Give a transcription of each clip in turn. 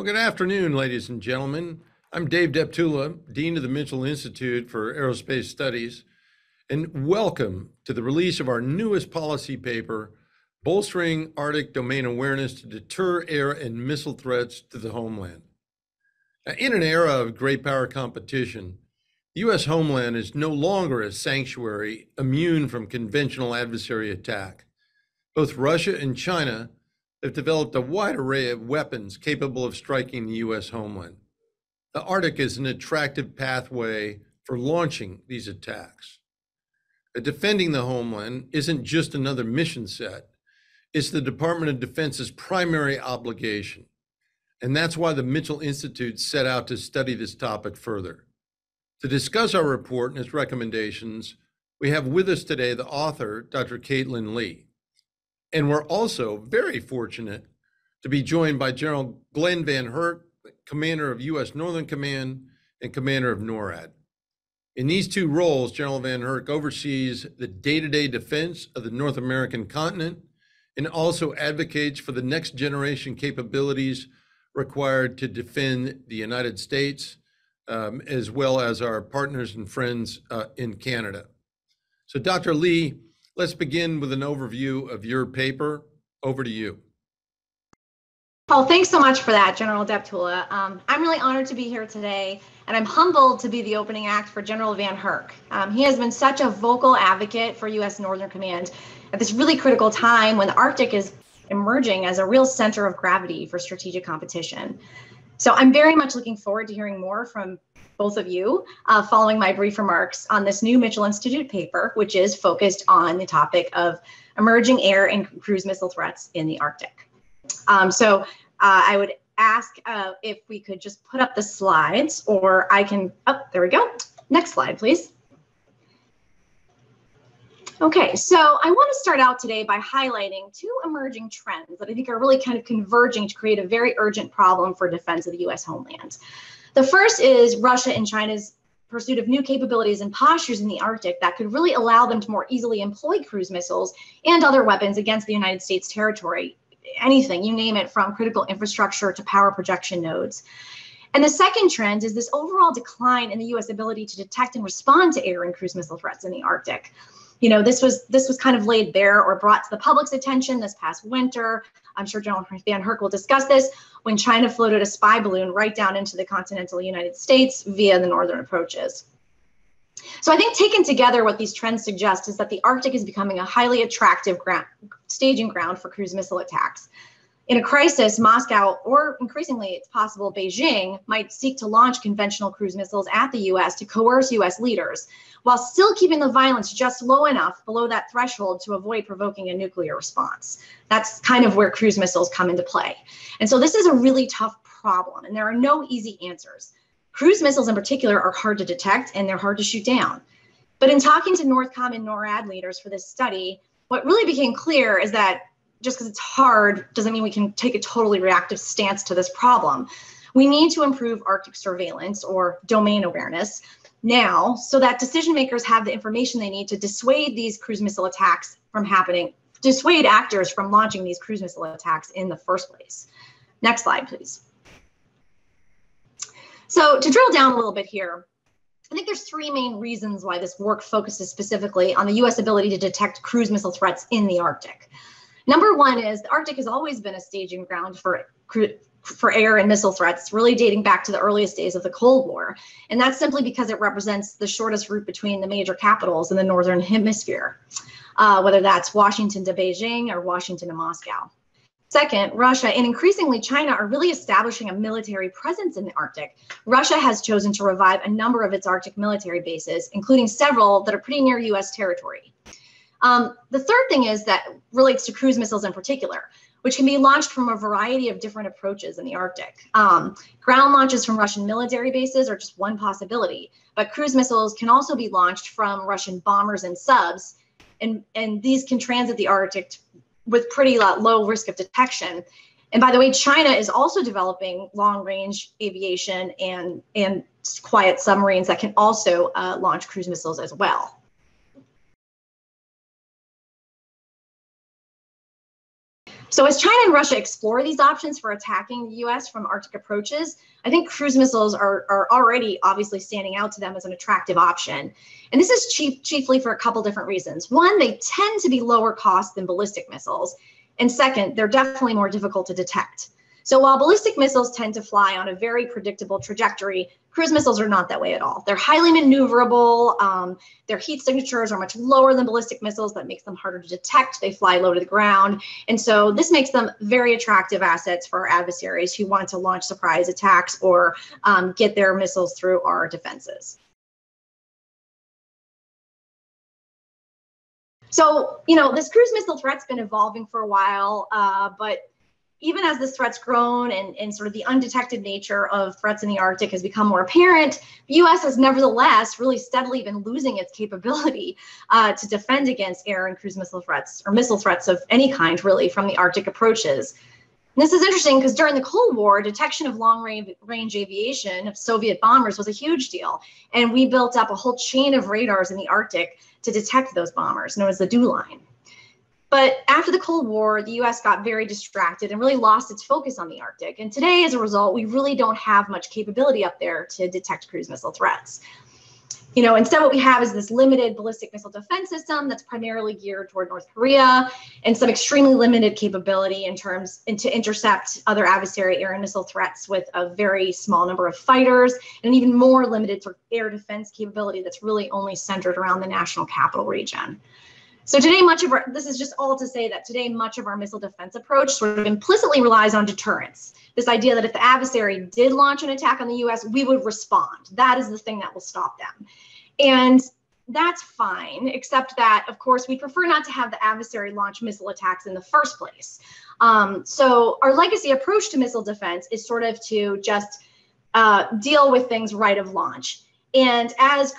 Well, good afternoon, ladies and gentlemen. I'm Dave Deptula, Dean of the Mitchell Institute for Aerospace Studies, and welcome to the release of our newest policy paper, Bolstering Arctic Domain Awareness to Deter Air and Missile Threats to the Homeland. Now, in an era of great power competition, the U.S. homeland is no longer a sanctuary immune from conventional adversary attack. Both Russia and China have developed a wide array of weapons capable of striking the U.S. homeland. The Arctic is an attractive pathway for launching these attacks. Defending the homeland isn't just another mission set, it's the Department of Defense's primary obligation. And that's why the Mitchell Institute set out to study this topic further. To discuss our report and its recommendations, we have with us today the author, Dr. Caitlin Lee. And we're also very fortunate to be joined by Gen Glen VanHerck, Commander of U.S. Northern Command and Commander of NORAD. In these two roles, General VanHerck oversees the day-to-day defense of the North American continent and also advocates for the next generation capabilities required to defend the United States, as well as our partners and friends in Canada. So Dr. Lee, let's begin with an overview of your paper. Over to you. Well, thanks so much for that, General Deptula. I'm really honored to be here today, and I'm humbled to be the opening act for General VanHerck. He has been such a vocal advocate for U.S. Northern Command at this really critical time when the Arctic is emerging as a real center of gravity for strategic competition. So I'm very much looking forward to hearing more from both of you following my brief remarks on this new Mitchell Institute paper, which is focused on the topic of emerging air and cruise missile threats in the Arctic. I would ask if we could just put up the slides, or I can, oh, there we go. Next slide, please. Okay, so I want to start out today by highlighting two emerging trends that I think are really kind of converging to create a very urgent problem for defense of the U.S. homeland. The first is Russia and China's pursuit of new capabilities and postures in the Arctic that could really allow them to more easily employ cruise missiles and other weapons against the United States territory. Anything, you name it, from critical infrastructure to power projection nodes. And the second trend is this overall decline in the U.S. ability to detect and respond to air and cruise missile threats in the Arctic. You know, this was kind of laid bare or brought to the public's attention this past winter. I'm sure General VanHerck will discuss this when China floated a spy balloon right down into the continental United States via the northern approaches. So I think taken together, what these trends suggest is that the Arctic is becoming a highly attractive staging ground for cruise missile attacks. In a crisis, Moscow, or increasingly it's possible Beijing, might seek to launch conventional cruise missiles at the U.S. to coerce U.S. leaders, while still keeping the violence just low enough below that threshold to avoid provoking a nuclear response. That's kind of where cruise missiles come into play. And so this is a really tough problem, and there are no easy answers. Cruise missiles in particular are hard to detect and they're hard to shoot down. But in talking to NORTHCOM and NORAD leaders for this study, what really became clear is that just because it's hard doesn't mean we can take a totally reactive stance to this problem. We need to improve Arctic surveillance or domain awareness now so that decision makers have the information they need to dissuade these cruise missile attacks from happening, dissuade actors from launching these cruise missile attacks in the first place. Next slide, please. So to drill down a little bit here, I think there's three main reasons why this work focuses specifically on the U.S. ability to detect cruise missile threats in the Arctic. Number one is the Arctic has always been a staging ground for air and missile threats, really dating back to the earliest days of the Cold War. And that's simply because it represents the shortest route between the major capitals in the Northern Hemisphere, whether that's Washington to Beijing or Washington to Moscow. Second, Russia and increasingly China are really establishing a military presence in the Arctic. Russia has chosen to revive a number of its Arctic military bases, including several that are pretty near U.S. territory. The third thing is that relates to cruise missiles in particular, which can be launched from a variety of different approaches in the Arctic. Ground launches from Russian military bases are just one possibility, but cruise missiles can also be launched from Russian bombers and subs, and these can transit the Arctic with pretty low risk of detection. And by the way, China is also developing long-range aviation and quiet submarines that can also launch cruise missiles as well. So as China and Russia explore these options for attacking the US from Arctic approaches, I think cruise missiles are already obviously standing out to them as an attractive option. And this is chiefly for a couple different reasons. One, they tend to be lower cost than ballistic missiles. And second, they're definitely more difficult to detect. So while ballistic missiles tend to fly on a very predictable trajectory, cruise missiles are not that way at all. They're highly maneuverable. Their heat signatures are much lower than ballistic missiles. That makes them harder to detect. They fly low to the ground. And so this makes them very attractive assets for our adversaries who want to launch surprise attacks or get their missiles through our defenses. So, this cruise missile threat's been evolving for a while, but even as this threat's grown and sort of the undetected nature of threats in the Arctic has become more apparent, the US has nevertheless really steadily been losing its capability to defend against air and cruise missile threats, or missile threats of any kind, really, from the Arctic approaches. And this is interesting because during the Cold War, detection of long-range aviation of Soviet bombers was a huge deal. And we built up a whole chain of radars in the Arctic to detect those bombers, known as the DEW line. But after the Cold War, the US got very distracted and really lost its focus on the Arctic. And today, as a result, we really don't have much capability up there to detect cruise missile threats. Instead what we have is this limited ballistic missile defense system that's primarily geared toward North Korea and some extremely limited capability to intercept other adversary air and missile threats with a very small number of fighters, and an even more limited sort of air defense capability that's really only centered around the national capital region. So today, this is just all to say that today, much of our missile defense approach sort of implicitly relies on deterrence. This idea that if the adversary did launch an attack on the US, we would respond. That is the thing that will stop them. And that's fine, except that, of course, we prefer not to have the adversary launch missile attacks in the first place. So our legacy approach to missile defense is sort of to just deal with things right of launch. And as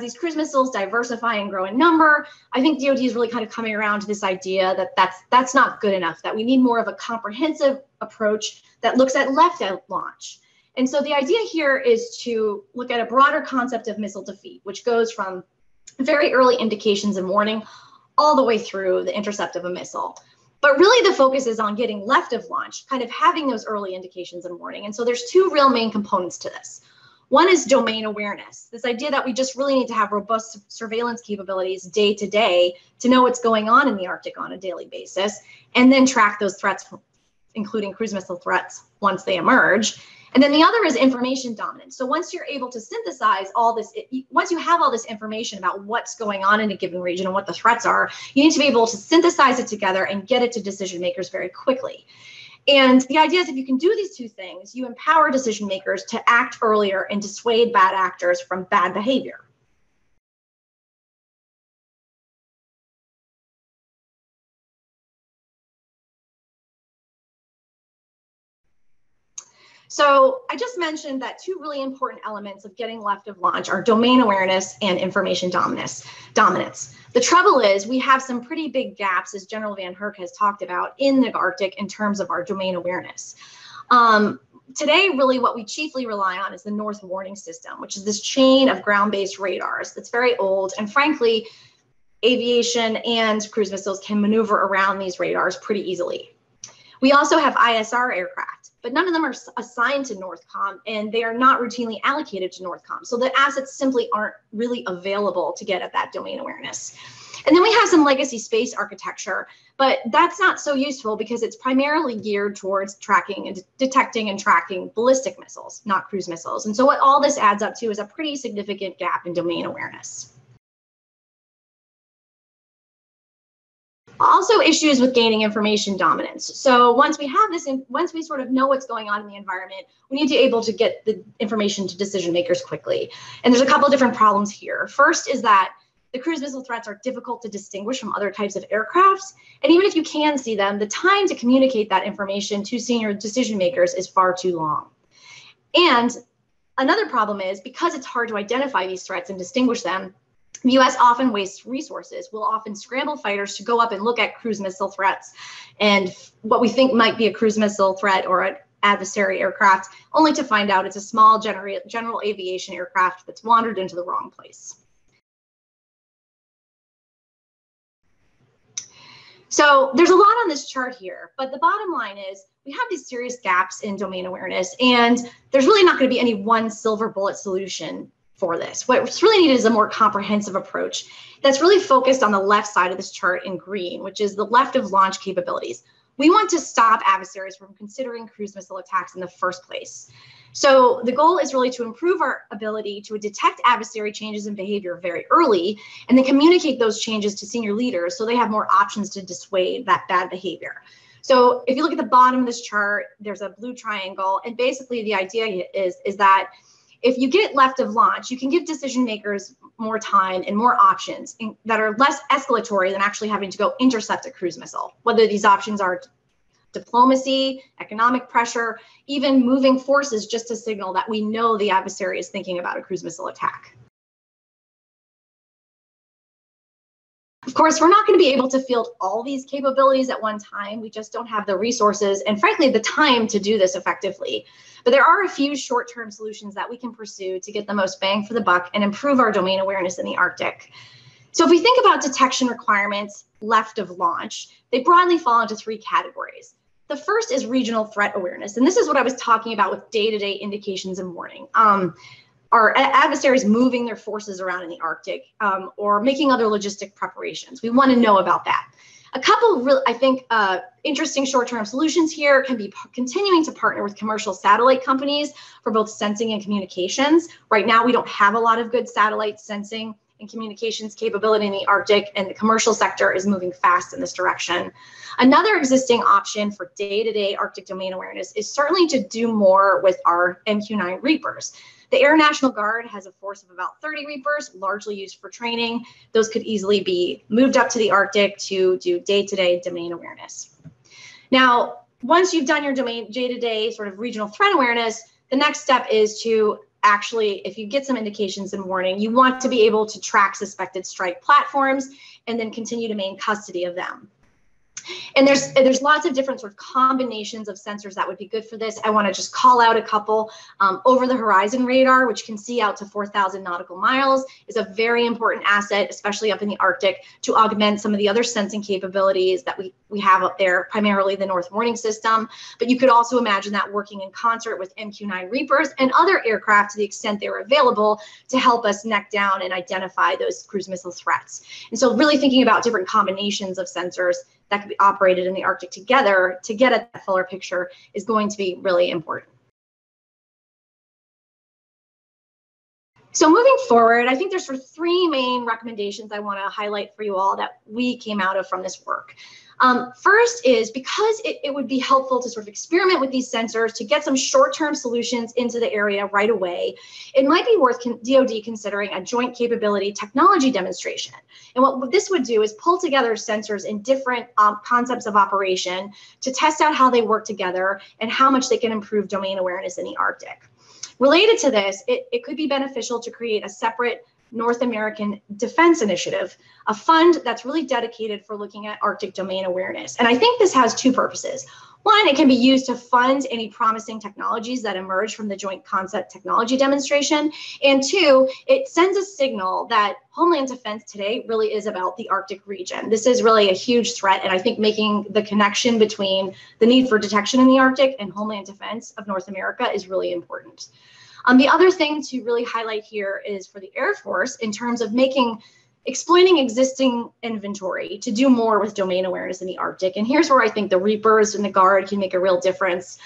these cruise missiles diversify and grow in number, I think DoD is really kind of coming around to this idea that that's not good enough, that we need more of a comprehensive approach that looks at left-out launch. And so the idea here is to look at a broader concept of missile defeat, which goes from very early indications and warning all the way through the intercept of a missile. But really the focus is on getting left of launch, kind of having those early indications and warning. And so there's two real main components to this. One is domain awareness, this idea that we just really need to have robust surveillance capabilities day to day to know what's going on in the Arctic on a daily basis, and then track those threats, including cruise missile threats, once they emerge. And then the other is information dominance. So once you're able to synthesize all this, once you have all this information about what's going on in a given region and what the threats are, you need to be able to synthesize it together and get it to decision makers very quickly. And the idea is if you can do these two things, you empower decision makers to act earlier and dissuade bad actors from bad behavior. So I just mentioned that two really important elements of getting left of launch are domain awareness and information dominance. The trouble is we have some pretty big gaps, as General VanHerck has talked about, in the Arctic in terms of our domain awareness. Today, really what we chiefly rely on is the North Warning System, which is this chain of ground-based radars that's very old. And frankly, aviation and cruise missiles can maneuver around these radars pretty easily. We also have ISR aircraft, but none of them are assigned to NORTHCOM, and they are not routinely allocated to NORTHCOM. So the assets simply aren't really available to get at that domain awareness. And then we have some legacy space architecture, but that's not so useful because it's primarily geared towards tracking and detecting and tracking ballistic missiles, not cruise missiles. And so what all this adds up to is a pretty significant gap in domain awareness. Also, issues with gaining information dominance. So once we have this, once we sort of know what's going on in the environment, we need to be able to get the information to decision makers quickly. And there's a couple of different problems here. First is that the cruise missile threats are difficult to distinguish from other types of aircrafts. And even if you can see them, the time to communicate that information to senior decision makers is far too long. And another problem is because it's hard to identify these threats and distinguish them, the US often wastes resources. We'll often scramble fighters to go up and look at cruise missile threats and what we think might be a cruise missile threat or an adversary aircraft, only to find out it's a small general aviation aircraft that's wandered into the wrong place. So there's a lot on this chart here, but the bottom line is we have these serious gaps in domain awareness, and there's really not going to be any one silver bullet solution for this. What's really needed is a more comprehensive approach that's really focused on the left side of this chart in green, which is the left of launch capabilities. We want to stop adversaries from considering cruise missile attacks in the first place. So the goal is really to improve our ability to detect adversary changes in behavior very early and then communicate those changes to senior leaders so they have more options to dissuade that bad behavior. So if you look at the bottom of this chart, there's a blue triangle, and basically the idea is that if you get left of launch, you can give decision makers more time and more options that are less escalatory than actually having to go intercept a cruise missile, whether these options are diplomacy, economic pressure, even moving forces just to signal that we know the adversary is thinking about a cruise missile attack. Of course, we're not going to be able to field all these capabilities at one time. We just don't have the resources and, frankly, the time to do this effectively. But there are a few short-term solutions that we can pursue to get the most bang for the buck and improve our domain awareness in the Arctic. So if we think about detection requirements left of launch, they broadly fall into three categories. The first is regional threat awareness, and this is what I was talking about with day-to-day indications and warning. Are adversaries moving their forces around in the Arctic or making other logistic preparations? We want to know about that. A couple, really, I think, interesting short-term solutions here can be continuing to partner with commercial satellite companies for both sensing and communications. Right now, we don't have a lot of good satellite sensing and communications capability in the Arctic, and the commercial sector is moving fast in this direction. Another existing option for day-to-day Arctic domain awareness is certainly to do more with our MQ-9 Reapers. The Air National Guard has a force of about 30 Reapers, largely used for training. Those could easily be moved up to the Arctic to do day-to-day domain awareness. Now, once you've done your day-to-day sort of regional threat awareness, the next step is to actually, if you get some indications and warning, you want to be able to track suspected strike platforms and then continue to maintain custody of them. And there's lots of different sort of combinations of sensors that would be good for this. I want to just call out a couple. Over the horizon radar, which can see out to 4,000 nautical miles, is a very important asset, especially up in the Arctic, to augment some of the other sensing capabilities that we have up there, primarily the North Warning System. But you could also imagine that working in concert with MQ-9 Reapers and other aircraft to the extent they were available to help us neck down and identify those cruise missile threats. And so really thinking about different combinations of sensors that could be operated in the Arctic together to get at that fuller picture is going to be really important. So moving forward, I think there's sort of three main recommendations I want to highlight for you all that we came out of from this work. First is because it would be helpful to sort of experiment with these sensors to get some short-term solutions into the area right away, it might be worth DoD considering a joint capability technology demonstration. And what this would do is pull together sensors in different concepts of operation to test out how they work together and how much they can improve domain awareness in the Arctic. Related to this, it could be beneficial to create a separate North American Defense Initiative, a fund that's really dedicated for looking at Arctic domain awareness. And I think this has two purposes. One, it can be used to fund any promising technologies that emerge from the Joint Concept Technology Demonstration. And two, it sends a signal that Homeland Defense today really is about the Arctic region. This is really a huge threat, and I think making the connection between the need for detection in the Arctic and Homeland Defense of North America is really important. The other thing to really highlight here is for the Air Force in terms of explaining existing inventory to do more with domain awareness in the Arctic. And here's where I think the Reapers and the Guard can make a real difference.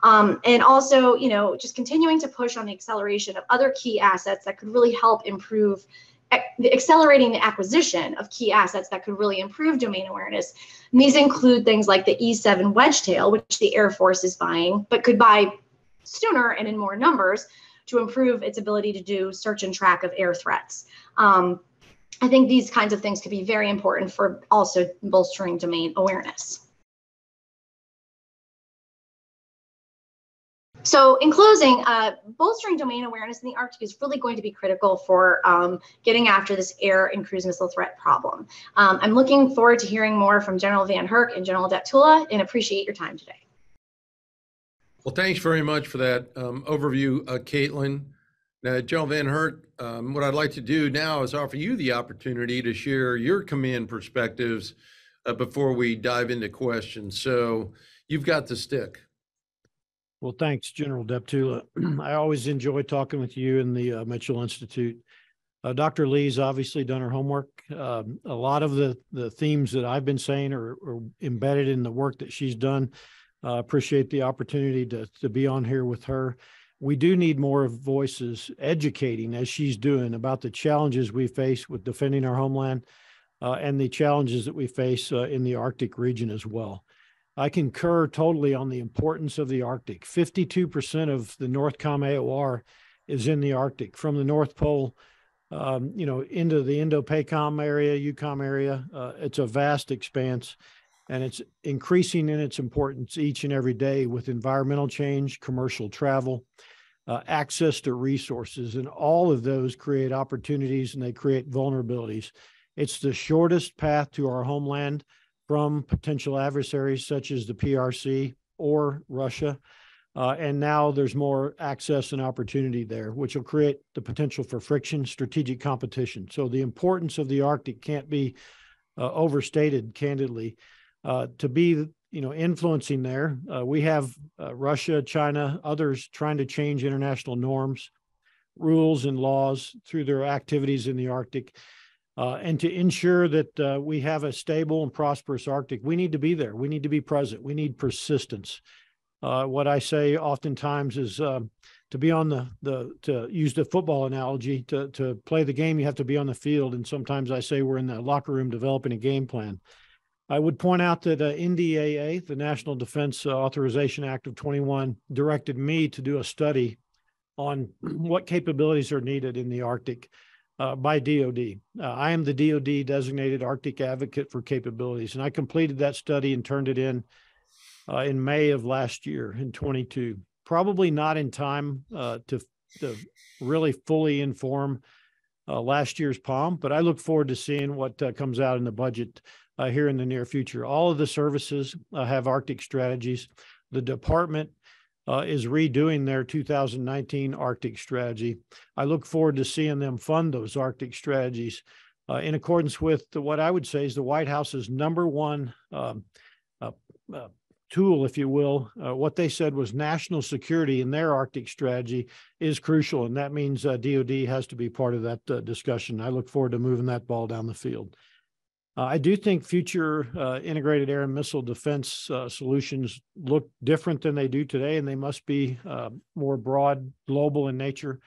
And also, just continuing to push on the acceleration of other key assets that could really help improve accelerating the acquisition of key assets that could really improve domain awareness. And these include things like the E-7 Wedgetail, which the Air Force is buying, but could buy sooner and in more numbers to improve its ability to do search and track of air threats. I think these kinds of things could be very important for also bolstering domain awareness. So in closing, bolstering domain awareness in the Arctic is really going to be critical for getting after this air and cruise missile threat problem. I'm looking forward to hearing more from General VanHerck and General Deptula, and appreciate your time today. Well, thanks very much for that overview, Caitlin. Now, General VanHerck, what I'd like to do now is offer you the opportunity to share your command perspectives before we dive into questions. So you've got the stick. Well, thanks, General Deptula. I always enjoy talking with you and the Mitchell Institute. Dr. Lee's obviously done her homework. A lot of the themes that I've been saying are embedded in the work that she's done. Appreciate the opportunity to be on here with her. We do need more voices educating, as she's doing, about the challenges we face with defending our homeland and the challenges that we face in the Arctic region as well. I concur totally on the importance of the Arctic. 52% of the NORTHCOM AOR is in the Arctic, from the North Pole, into the Indo-PACOM area, EUCOM area. It's a vast expanse, and it's increasing in its importance each and every day with environmental change, commercial travel, access to resources, and all of those create opportunities and they create vulnerabilities. It's the shortest path to our homeland from potential adversaries such as the PRC or Russia. And now there's more access and opportunity there, which will create the potential for friction, strategic competition. So the importance of the Arctic can't be overstated, candidly. To be, influencing there, we have Russia, China, others trying to change international norms, rules, and laws through their activities in the Arctic. And to ensure that we have a stable and prosperous Arctic, we need to be there. We need to be present. We need persistence. What I say oftentimes is to be on to use the football analogy, to play the game, you have to be on the field. And sometimes I say we're in the locker room developing a game plan. I would point out that NDAA, the National Defense Authorization Act of 21, directed me to do a study on what capabilities are needed in the Arctic by DOD. I am the DOD designated Arctic advocate for capabilities, and I completed that study and turned it in May of last year, in 22. Probably not in time to really fully inform last year's POM, but I look forward to seeing what comes out in the budget here in the near future. All of the services have Arctic strategies. The department is redoing their 2019 Arctic strategy. I look forward to seeing them fund those Arctic strategies in accordance with what I would say is the White House's number one tool, if you will. What they said was national security in their Arctic strategy is crucial, and that means DOD has to be part of that discussion. I look forward to moving that ball down the field. I do think future integrated air and missile defense solutions look different than they do today, and they must be more broad, global in nature.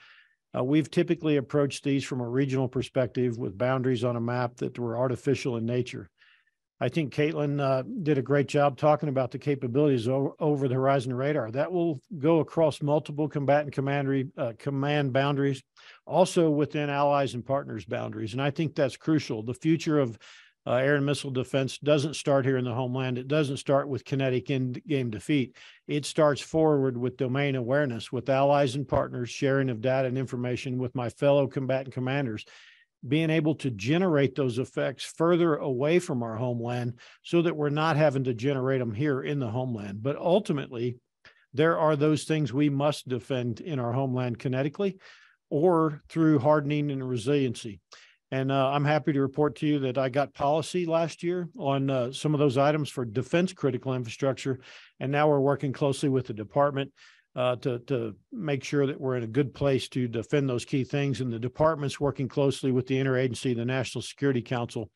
We've typically approached these from a regional perspective with boundaries on a map that were artificial in nature. I think Caitlin did a great job talking about the capabilities over the horizon radar. That will go across multiple combatant command boundaries, also within allies and partners boundaries. And I think that's crucial. The future of air and missile defense doesn't start here in the homeland. It doesn't start with kinetic end-game defeat. It starts forward with domain awareness, with allies and partners, sharing of data and information with my fellow combatant commanders, being able to generate those effects further away from our homeland so that we're not having to generate them here in the homeland. But ultimately, there are those things we must defend in our homeland kinetically or through hardening and resiliency. And I'm happy to report to you that I got policy last year on some of those items for defense critical infrastructure. And now we're working closely with the department to make sure that we're in a good place to defend those key things. And the department's working closely with the interagency, the National Security Council,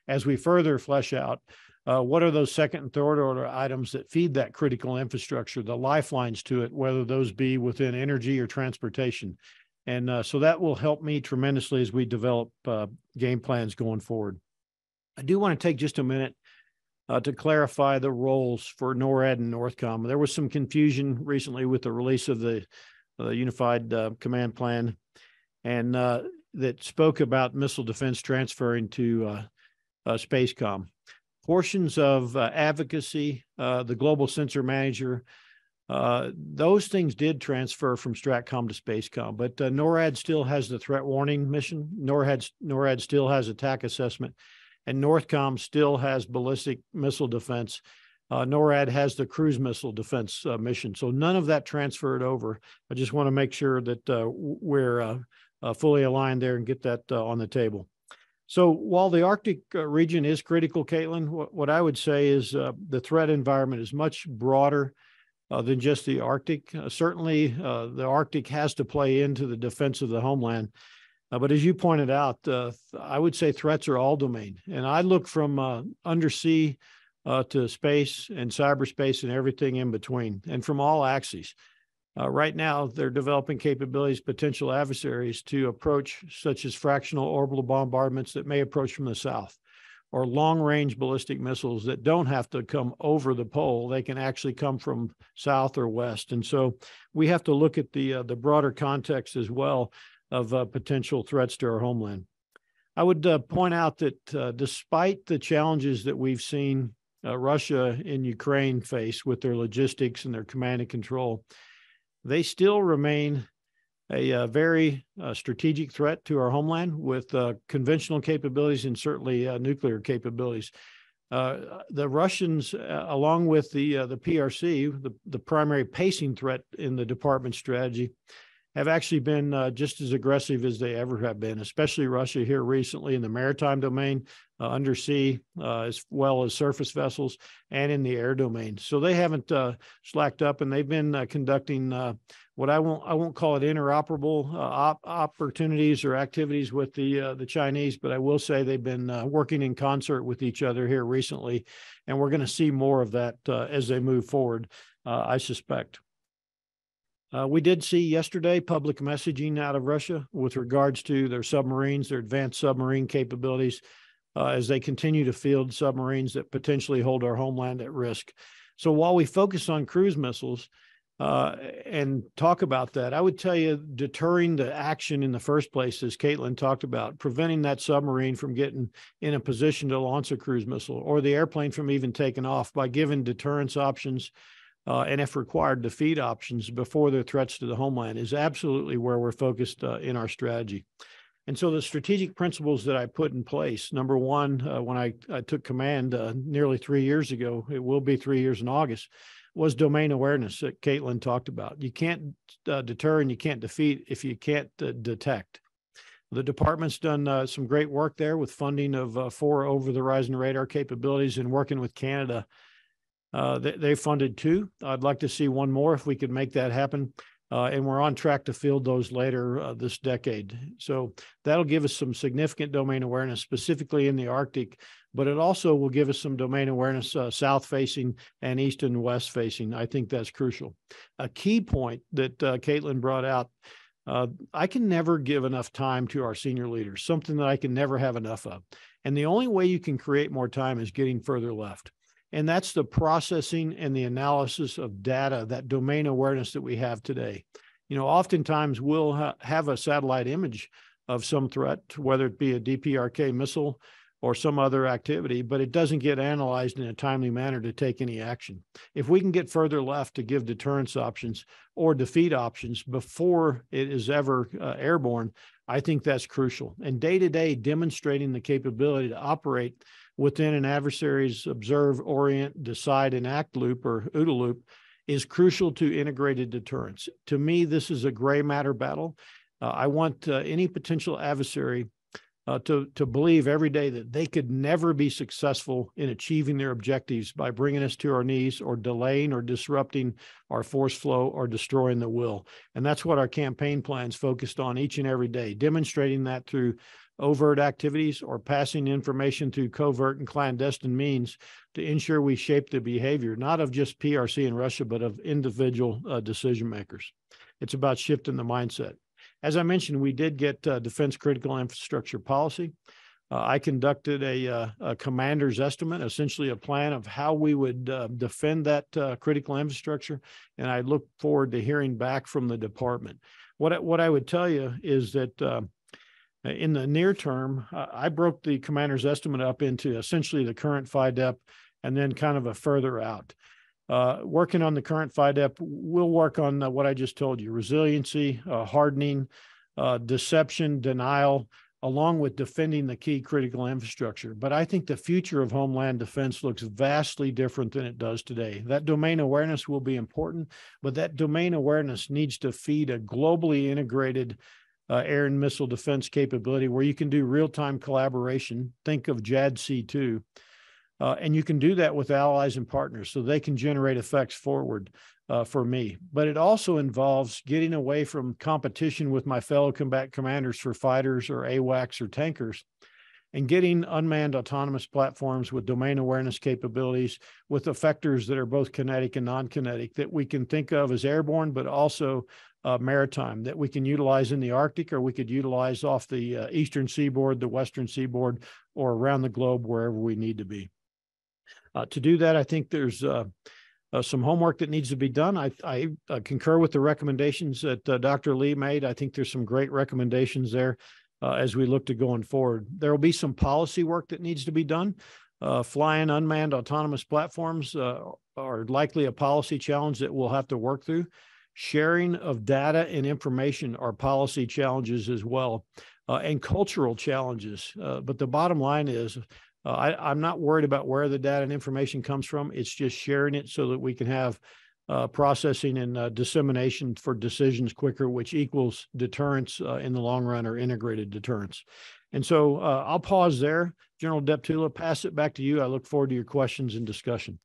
as we further flesh out what are those second and third order items that feed that critical infrastructure, the lifelines to it, whether those be within energy or transportation. And so that will help me tremendously as we develop game plans going forward. I do want to take just a minute to clarify the roles for NORAD and NORTHCOM. There was some confusion recently with the release of the Unified Command Plan, and that spoke about missile defense transferring to SpaceCom. Portions of advocacy, the Global Sensor Manager, those things did transfer from STRATCOM to SpaceCom, but NORAD still has the threat warning mission. NORAD still has attack assessment, and NORTHCOM still has ballistic missile defense. NORAD has the cruise missile defense mission. So none of that transferred over. I just want to make sure that we're fully aligned there and get that on the table. So while the Arctic region is critical, Caitlin, what I would say is the threat environment is much broader than just the Arctic. Certainly, the Arctic has to play into the defense of the homeland. But as you pointed out, I would say threats are all domain. And I look from undersea to space and cyberspace and everything in between, and from all axes. Right now, they're developing capabilities, potential adversaries to approach, such as fractional orbital bombardments that may approach from the south, or long-range ballistic missiles that don't have to come over the pole. They can actually come from south or west. And so we have to look at the broader context as well of potential threats to our homeland. I would point out that despite the challenges that we've seen Russia and Ukraine face with their logistics and their command and control, they still remain a very strategic threat to our homeland with conventional capabilities and certainly nuclear capabilities. The Russians, along with the PRC, the primary pacing threat in the department's strategy, have actually been just as aggressive as they ever have been, especially Russia here recently in the maritime domain, undersea, as well as surface vessels, and in the air domain. So they haven't slacked up, and they've been conducting what I won't call it interoperable opportunities or activities with the Chinese, but I will say they've been working in concert with each other here recently, and we're going to see more of that as they move forward, I suspect. We did see yesterday public messaging out of Russia with regards to their submarines, their advanced submarine capabilities, as they continue to field submarines that potentially hold our homeland at risk. So while we focus on cruise missiles and talk about that, I would tell you deterring the action in the first place, as Caitlin talked about, preventing that submarine from getting in a position to launch a cruise missile or the airplane from even taking off by giving deterrence options, and if required, defeat options before their threats to the homeland is absolutely where we're focused in our strategy. And so the strategic principles that I put in place, number one, when I took command nearly 3 years ago, it will be 3 years in August, was domain awareness that Caitlin talked about. You can't deter and you can't defeat if you can't detect. The department's done some great work there with funding of 4 over-the-horizon radar capabilities and working with Canada. They funded 2. I'd like to see 1 more if we could make that happen. And we're on track to field those later this decade. So that'll give us some significant domain awareness, specifically in the Arctic, but it also will give us some domain awareness south-facing and east and west-facing. I think that's crucial. A key point that Caitlin brought out, I can never give enough time to our senior leaders, something that I can never have enough of. And the only way you can create more time is getting further left. And that's the processing and the analysis of data, that domain awareness that we have today. You know, oftentimes we'll have a satellite image of some threat, whether it be a DPRK missile or some other activity, but it doesn't get analyzed in a timely manner to take any action. If we can get further left to give deterrence options or defeat options before it is ever airborne, I think that's crucial. And day-to-day demonstrating the capability to operate within an adversary's observe, orient, decide, and act loop, or OODA loop, is crucial to integrated deterrence. To me, this is a gray matter battle. I want any potential adversary to believe every day that they could never be successful in achieving their objectives by bringing us to our knees or delaying or disrupting our force flow or destroying the will. And that's what our campaign plan's focused on each and every day, demonstrating that through overt activities or passing information through covert and clandestine means to ensure we shape the behavior, not of just PRC and Russia, but of individual decision makers. It's about shifting the mindset. As I mentioned, we did get defense critical infrastructure policy. I conducted a commander's estimate, essentially a plan of how we would defend that critical infrastructure, and I look forward to hearing back from the department. What I would tell you is that in the near term, I broke the commander's estimate up into essentially the current FIDEP and then kind of a further out. Working on the current FIDEP, we'll work on what I just told you, resiliency, hardening, deception, denial, along with defending the key critical infrastructure. But I think the future of Homeland Defense looks vastly different than it does today. That domain awareness will be important, but that domain awareness needs to feed a globally integrated air and missile defense capability where you can do real-time collaboration. Think of JADC2. And you can do that with allies and partners so they can generate effects forward for me. But it also involves getting away from competition with my fellow combat commanders for fighters or AWACS or tankers and getting unmanned autonomous platforms with domain awareness capabilities with effectors that are both kinetic and non-kinetic that we can think of as airborne, but also maritime that we can utilize in the Arctic, or we could utilize off the eastern seaboard, the western seaboard, or around the globe, wherever we need to be. To do that, I think there's some homework that needs to be done. I concur with the recommendations that Dr. Lee made. I think there's some great recommendations there as we look to going forward. There will be some policy work that needs to be done. Flying unmanned autonomous platforms are likely a policy challenge that we'll have to work through. Sharing of data and information are policy challenges as well, and cultural challenges. But the bottom line is, I'm not worried about where the data and information comes from. It's just sharing it so that we can have processing and dissemination for decisions quicker, which equals deterrence in the long run, or integrated deterrence. And so I'll pause there. General Deptula, pass it back to you. I look forward to your questions and discussion.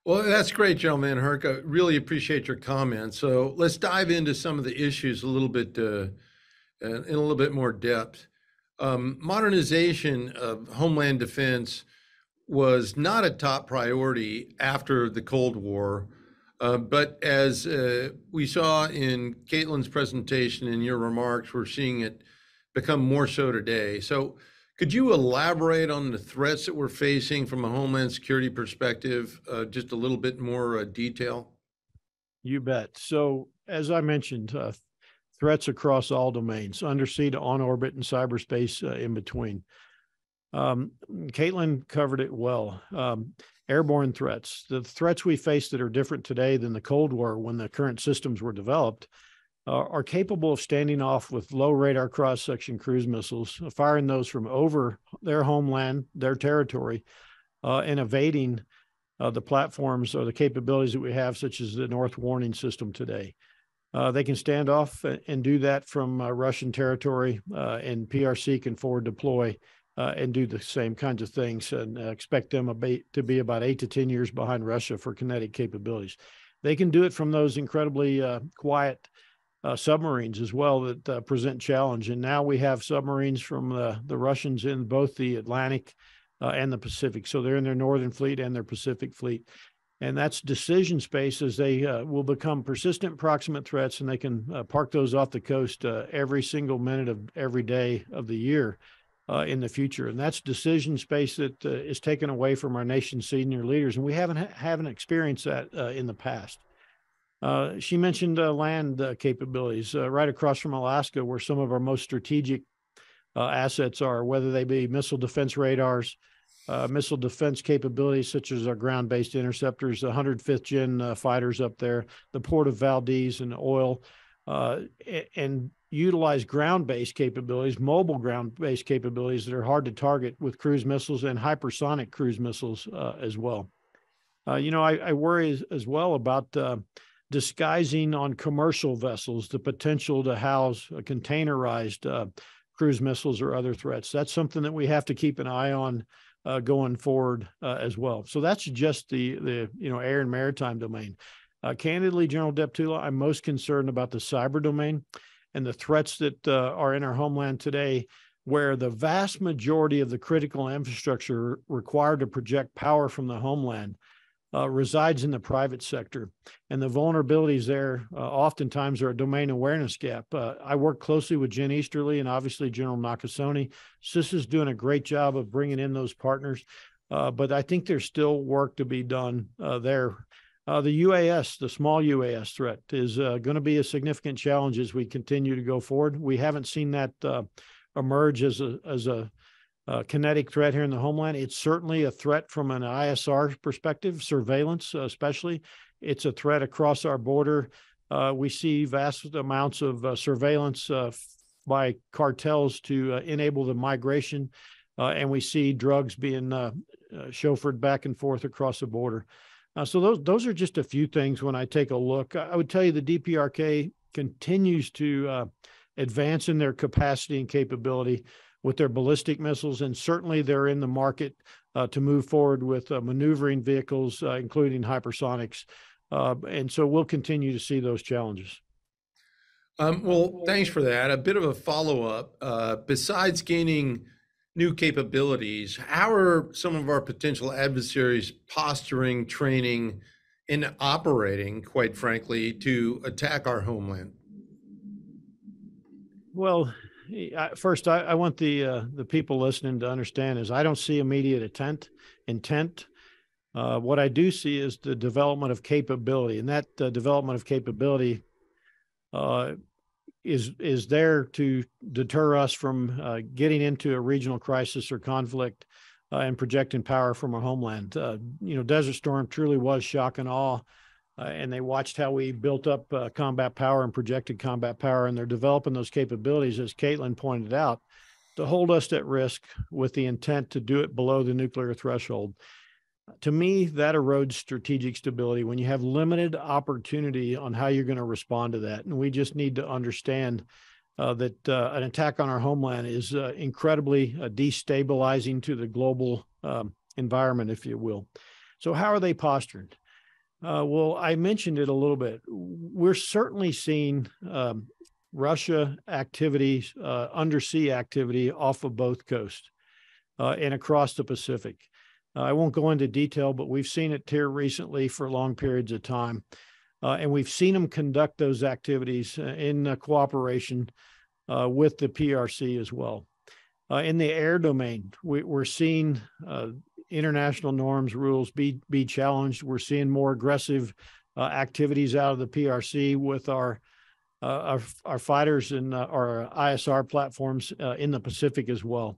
Well, that's great, General VanHerck. I really appreciate your comments. So let's dive into some of the issues a little bit in a little bit more depth. Modernization of Homeland Defense was not a top priority after the Cold War, but as we saw in Caitlin's presentation and your remarks, we're seeing it become more so today. So could you elaborate on the threats that we're facing from a Homeland Security perspective, just a little bit more detail? You bet. So as I mentioned, threats across all domains, undersea to on orbit and cyberspace in between. Caitlin covered it well. Airborne threats, the threats we face that are different today than the Cold War when the current systems were developed, are capable of standing off with low radar cross-section cruise missiles, firing those from over their homeland, their territory, and evading the platforms or the capabilities that we have, such as the North Warning System today. They can stand off and do that from Russian territory, and PRC can forward deploy and do the same kinds of things, and expect them to be about 8 to 10 years behind Russia for kinetic capabilities. They can do it from those incredibly quiet submarines as well that present challenge. And now we have submarines from the Russians in both the Atlantic and the Pacific. So they're in their Northern Fleet and their Pacific Fleet. And that's decision space as they will become persistent proximate threats, and they can park those off the coast every single minute of every day of the year in the future. And that's decision space that is taken away from our nation's senior leaders. And we haven't experienced that in the past. She mentioned land capabilities right across from Alaska, where some of our most strategic assets are, whether they be missile defense radars, missile defense capabilities such as our ground-based interceptors, the 105th Gen fighters up there, the Port of Valdez and oil, and utilize ground-based capabilities, mobile ground-based capabilities that are hard to target with cruise missiles and hypersonic cruise missiles as well. I worry as well about disguising on commercial vessels the potential to house containerized cruise missiles or other threats. That's something that we have to keep an eye on going forward as well. So that's just the air and maritime domain. Candidly, General Deptula, I'm most concerned about the cyber domain and the threats that are in our homeland today, where the vast majority of the critical infrastructure required to project power from the homeland resides in the private sector. And the vulnerabilities there oftentimes are a domain awareness gap. I work closely with Jen Easterly and obviously General Nakasone. CIS is doing a great job of bringing in those partners, but I think there's still work to be done there. The UAS, the small UAS threat, is going to be a significant challenge as we continue to go forward. We haven't seen that emerge as a kinetic threat here in the homeland. It's certainly a threat from an ISR perspective, surveillance especially. It's a threat across our border. We see vast amounts of surveillance by cartels to enable the migration, and we see drugs being chauffeured back and forth across the border. So those are just a few things when I take a look. I would tell you the DPRK continues to advance in their capacity and capability with their ballistic missiles, and certainly they're in the market to move forward with maneuvering vehicles, including hypersonics. And so we'll continue to see those challenges. Well, thanks for that. A bit of a follow-up. Besides gaining new capabilities, how are some of our potential adversaries posturing, training, and operating, quite frankly, to attack our homeland? Well, first, I want the people listening to understand is I don't see immediate intent. What I do see is the development of capability, and that development of capability is there to deter us from getting into a regional crisis or conflict and projecting power from our homeland. Desert Storm truly was shock and awe, and they watched how we built up combat power and projected combat power, and they're developing those capabilities, as Caitlin pointed out, to hold us at risk with the intent to do it below the nuclear threshold. To me, that erodes strategic stability when you have limited opportunity on how you're going to respond to that. And we just need to understand that an attack on our homeland is incredibly destabilizing to the global environment, if you will. So how are they posturing? Well, I mentioned it a little bit. We're certainly seeing Russia activities, undersea activity off of both coasts and across the Pacific. I won't go into detail, but we've seen it here recently for long periods of time. And we've seen them conduct those activities in cooperation with the PRC as well. In the air domain, we're seeing international norms, rules be challenged. We're seeing more aggressive activities out of the PRC with our fighters and our ISR platforms in the Pacific as well.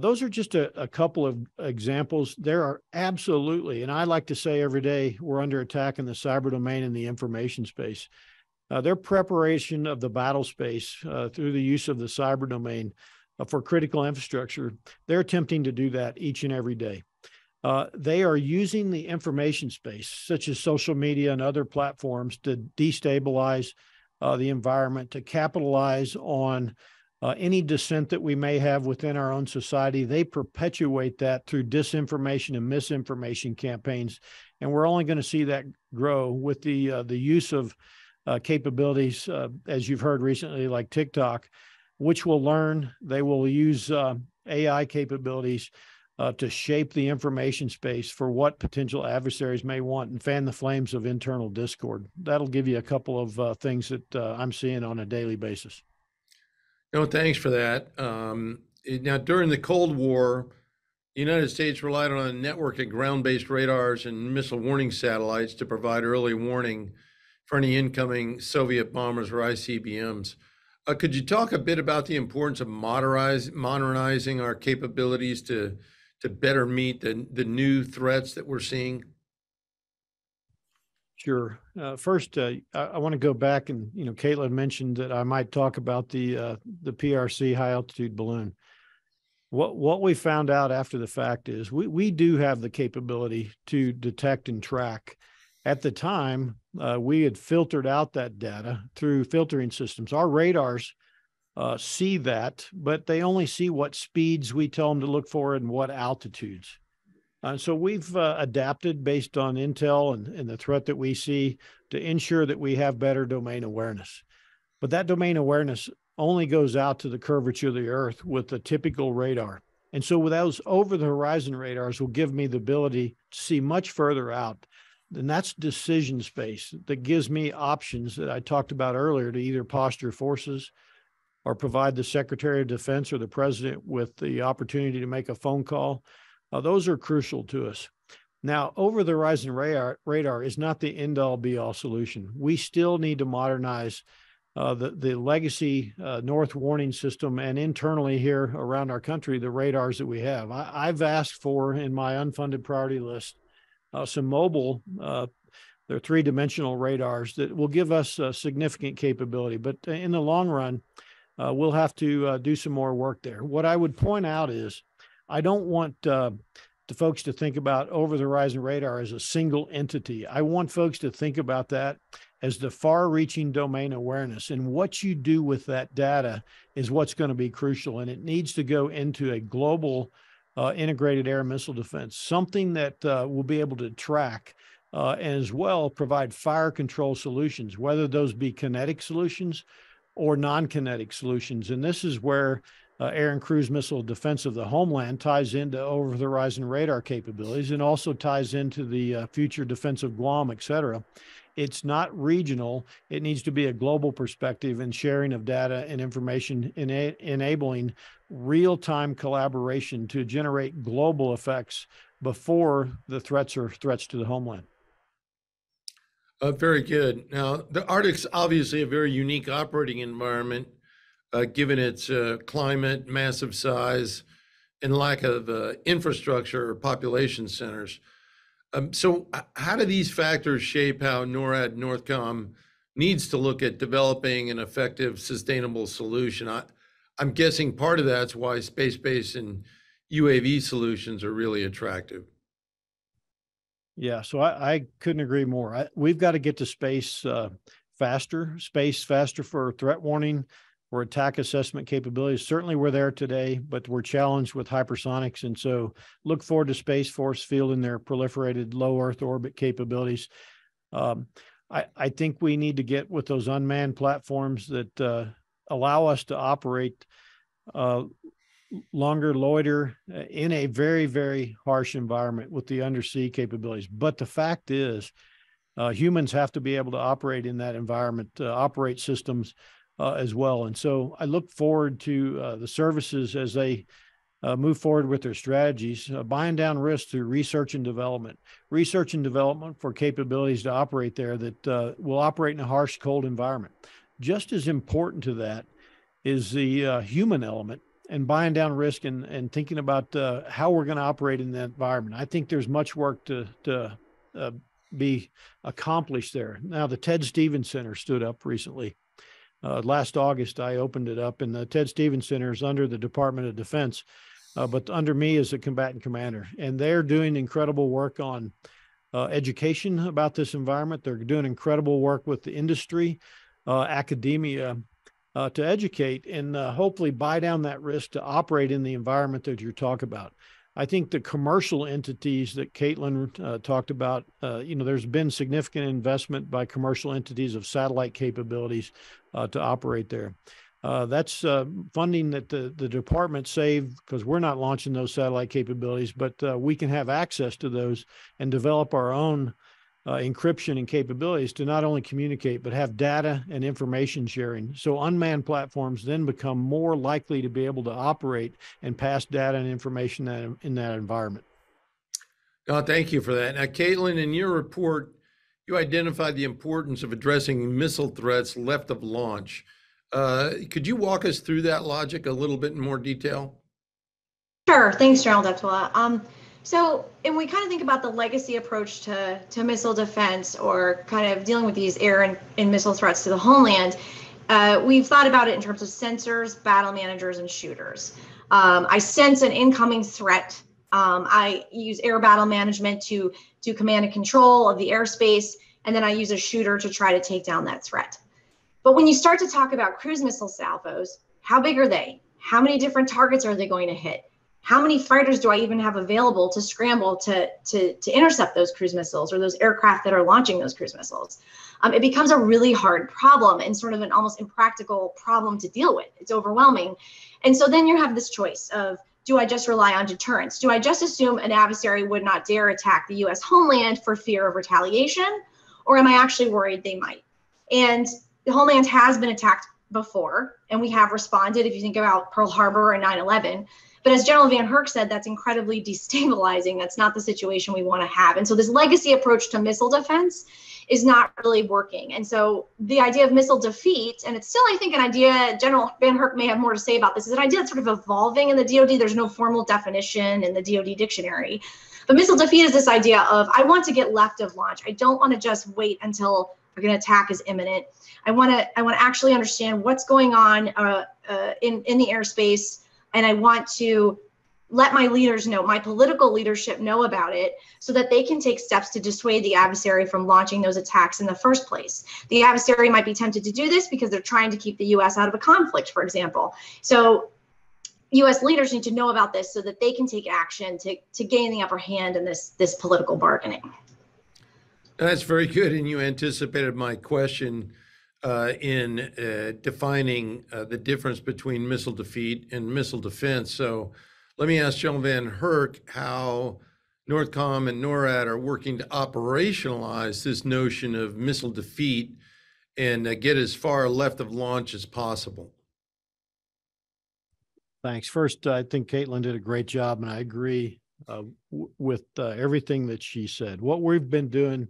Those are just a couple of examples. There are absolutely, and I like to say every day, we're under attack in the cyber domain and the information space. Their preparation of the battle space through the use of the cyber domain for critical infrastructure, they're attempting to do that each and every day. They are using the information space, such as social media and other platforms, to destabilize the environment, to capitalize on any dissent that we may have within our own society. They perpetuate that through disinformation and misinformation campaigns. And we're only going to see that grow with the use of capabilities, as you've heard recently, like TikTok, which will learn. They will use AI capabilities to shape the information space for what potential adversaries may want and fan the flames of internal discord. That'll give you a couple of things that I'm seeing on a daily basis. No, thanks for that. Now, during the Cold War, the United States relied on a network of ground-based radars and missile warning satellites to provide early warning for any incoming Soviet bombers or ICBMs. Could you talk a bit about the importance of modernizing our capabilities to better meet the new threats that we're seeing? Sure. First, I want to go back and, Caitlin mentioned that I might talk about the PRC high altitude balloon. What we found out after the fact is we do have the capability to detect and track. At the time, we had filtered out that data through filtering systems. Our radars see that, but they only see what speeds we tell them to look for and what altitudes. So we've adapted based on intel and the threat that we see to ensure that we have better domain awareness. But that domain awareness only goes out to the curvature of the Earth with the typical radar. And so with those over-the-horizon radars will give me the ability to see much further out. And that's decision space that gives me options that I talked about earlier to either posture forces or provide the Secretary of Defense or the President with the opportunity to make a phone call. Those are crucial to us. Now, over-the-horizon radar is not the end-all be-all solution. We still need to modernize the legacy North warning system and internally here around our country, the radars that we have. I've asked for in my unfunded priority list some mobile, they're three-dimensional radars that will give us significant capability. But in the long run, we'll have to do some more work there. What I would point out is I don't want the folks to think about over-the-horizon radar as a single entity. I want folks to think about that as the far-reaching domain awareness. And what you do with that data is what's going to be crucial. And it needs to go into a global integrated air missile defense, something that will be able to track and as well provide fire control solutions, whether those be kinetic solutions or non-kinetic solutions. And this is where air and cruise missile defense of the homeland ties into over-the-horizon radar capabilities and also ties into the future defense of Guam, et cetera. It's not regional. It needs to be a global perspective and sharing of data and information, enabling real-time collaboration to generate global effects before the threats are threats to the homeland. Very good. Now, the Arctic's obviously a very unique operating environment, given its climate, massive size, and lack of infrastructure or population centers. So how do these factors shape how NORAD Northcom needs to look at developing an effective, sustainable solution? I'm guessing part of that's why space-based and UAV solutions are really attractive. Yeah, so I couldn't agree more. We've got to get to space faster for threat warning, for attack assessment capabilities. Certainly we're there today, but we're challenged with hypersonics. And so look forward to Space Force fielding their proliferated low Earth orbit capabilities. I think we need to get with those unmanned platforms that allow us to operate longer loiter in a very, very harsh environment with the undersea capabilities. But the fact is, humans have to be able to operate in that environment, operate systems as well. And so I look forward to the services as they move forward with their strategies, buying down risk through research and development for capabilities to operate there that will operate in a harsh, cold environment. Just as important to that is the human element, and buying down risk and thinking about how we're going to operate in that environment. I think there's much work to be accomplished there. Now, the Ted Stevens Center stood up recently. Last August, I opened it up, and the Ted Stevens Center is under the Department of Defense, but under me as a combatant commander. And they're doing incredible work on education about this environment. They're doing incredible work with the industry, academia, to educate and hopefully buy down that risk to operate in the environment that you're talking about. I think the commercial entities that Caitlin talked about, there's been significant investment by commercial entities of satellite capabilities to operate there. That's funding that the department saved because we're not launching those satellite capabilities, but we can have access to those and develop our own encryption and capabilities to not only communicate, but have data and information sharing. So unmanned platforms then become more likely to be able to operate and pass data and information in that environment. Thank you for that. Now, Caitlin, in your report, you identified the importance of addressing missile threats left of launch. Could you walk us through that logic a little bit in more detail? Sure. Thanks, General Deptula. So, and we kind of think about the legacy approach to missile defense or kind of dealing with these air and missile threats to the homeland. We've thought about it in terms of sensors, battle managers, and shooters. I sense an incoming threat. I use air battle management to do command and control of the airspace, and then I use a shooter to try to take down that threat. But when you start to talk about cruise missile salvos, how big are they? How many different targets are they going to hit? How many fighters do I even have available to scramble to intercept those cruise missiles or those aircraft that are launching those cruise missiles? It becomes a really hard problem and sort of an almost impractical problem to deal with. It's overwhelming. And so then you have this choice of, do I just rely on deterrence? Do I just assume an adversary would not dare attack the US homeland for fear of retaliation? Or am I actually worried they might? And the homeland has been attacked before, and we have responded. If you think about Pearl Harbor and 9/11, but as General VanHerck said, that's incredibly destabilizing. That's not the situation we want to have. And so this legacy approach to missile defense is not really working. And so the idea of missile defeat, and it's still, I think, an idea, General VanHerck may have more to say about this, is an idea that's sort of evolving in the DoD. There's no formal definition in the DoD dictionary. But missile defeat is this idea of, I want to get left of launch. I don't want to just wait until an attack is imminent. I want to actually understand what's going on in the airspace. And I want to let my leaders know, my political leadership know about it, so that they can take steps to dissuade the adversary from launching those attacks in the first place. The adversary might be tempted to do this because they're trying to keep the US out of a conflict, for example. So US leaders need to know about this so that they can take action to gain the upper hand in this political bargaining. That's very good. And you anticipated my question in defining the difference between missile defeat and missile defense. So let me ask General VanHerck how NORTHCOM and NORAD are working to operationalize this notion of missile defeat and get as far left of launch as possible. Thanks. First, I think Caitlin did a great job, and I agree with everything that she said. What we've been doing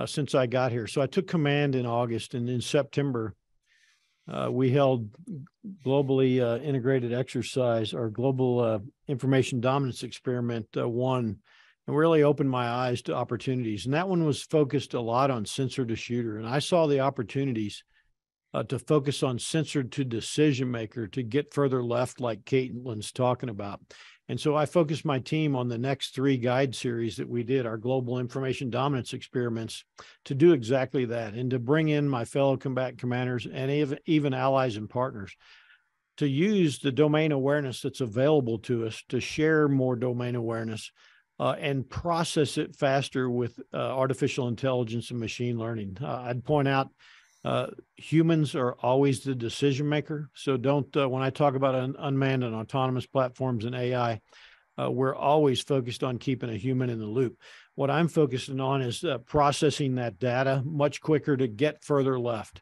since I got here. So I took command in August, and in September, we held globally integrated exercise, or global information dominance experiment 1, and really opened my eyes to opportunities. And that one was focused a lot on sensor to shooter. And I saw the opportunities to focus on sensor to decision maker to get further left, like Caitlin's talking about. And so I focused my team on the next 3 guide series that we did, our global information dominance experiments, to do exactly that, and to bring in my fellow combatant commanders and even allies and partners to use the domain awareness that's available to us to share more domain awareness and process it faster with artificial intelligence and machine learning. I'd point out humans are always the decision maker. So don't, when I talk about unmanned and autonomous platforms and AI, we're always focused on keeping a human in the loop. What I'm focusing on is processing that data much quicker to get further left.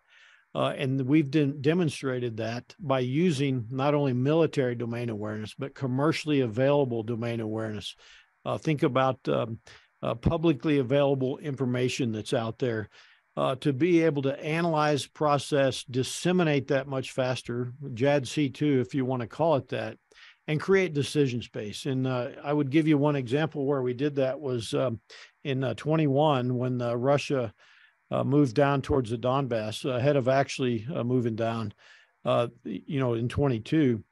And we've demonstrated that by using not only military domain awareness, but commercially available domain awareness. Think about publicly available information that's out there. To be able to analyze, process, disseminate that much faster, JADC2, if you want to call it that, and create decision space. And I would give you one example where we did that was in 21, when Russia moved down towards the Donbass, ahead of actually moving down, in 22.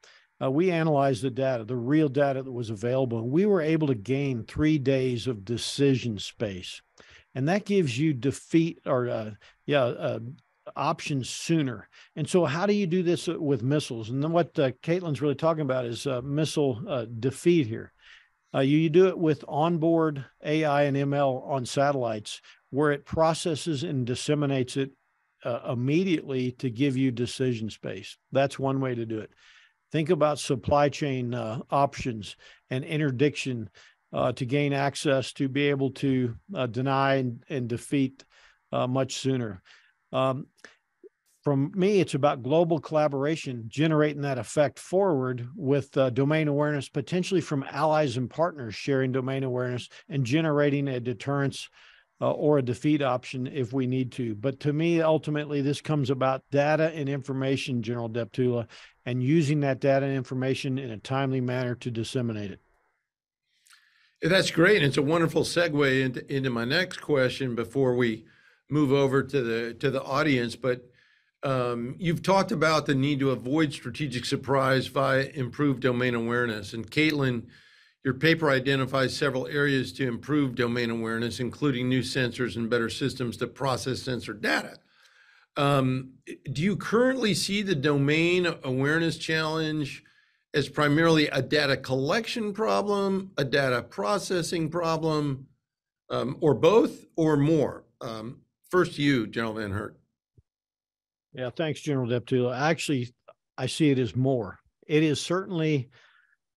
We analyzed the data, the real data that was available, and we were able to gain 3 days of decision space. And that gives you defeat or options sooner. And so how do you do this with missiles? And then what Caitlin's really talking about is missile defeat here. You do it with onboard AI and ML on satellites, where it processes and disseminates it immediately to give you decision space. That's one way to do it. Think about supply chain options and interdiction to gain access to be able to deny and defeat much sooner. From me, it's about global collaboration, generating that effect forward with domain awareness, potentially from allies and partners sharing domain awareness and generating a deterrence or a defeat option if we need to. But to me, ultimately, this comes about data and information, General Deptula, and using that data and information in a timely manner to disseminate it. That's great. And it's a wonderful segue into my next question before we move over to the audience. But you've talked about the need to avoid strategic surprise via improved domain awareness. And Caitlin, your paper identifies several areas to improve domain awareness, including new sensors and better systems to process sensor data. Do you currently see the domain awareness challenge as primarily a data collection problem, a data processing problem, or both, or more? First, you, General VanHerck. Yeah, thanks, General Deptula. Actually, I see it as more. It is certainly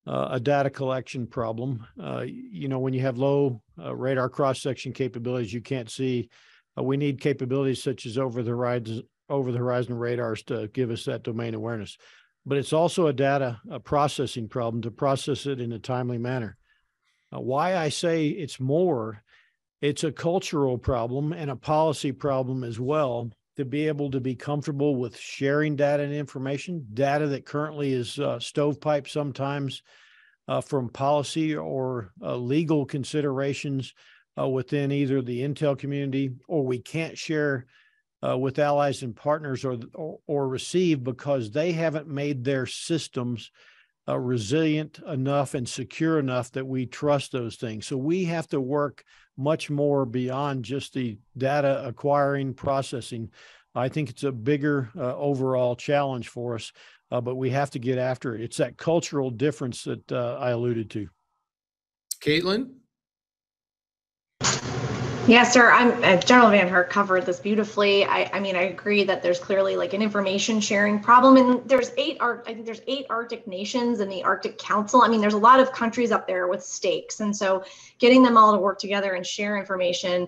a data collection problem. When you have low radar cross-section capabilities, you can't see. We need capabilities such as over-the-horizon radars to give us that domain awareness. But it's also a processing problem to process it in a timely manner. Why I say it's more, it's a cultural problem and a policy problem as well, to be able to be comfortable with sharing data and information, data that currently is stovepipe sometimes from policy or legal considerations within either the intel community, or we can't share with allies and partners or receive because they haven't made their systems resilient enough and secure enough that we trust those things. So we have to work much more beyond just the data acquiring, processing. I think it's a bigger overall challenge for us, but we have to get after it. It's that cultural difference that I alluded to. Caitlin? Yes, sir. General VanHerck covered this beautifully. I mean, I agree that there's clearly like an information sharing problem, and I think there's 8 Arctic nations in the Arctic Council. I mean, there's a lot of countries up there with stakes, and so getting them all to work together and share information,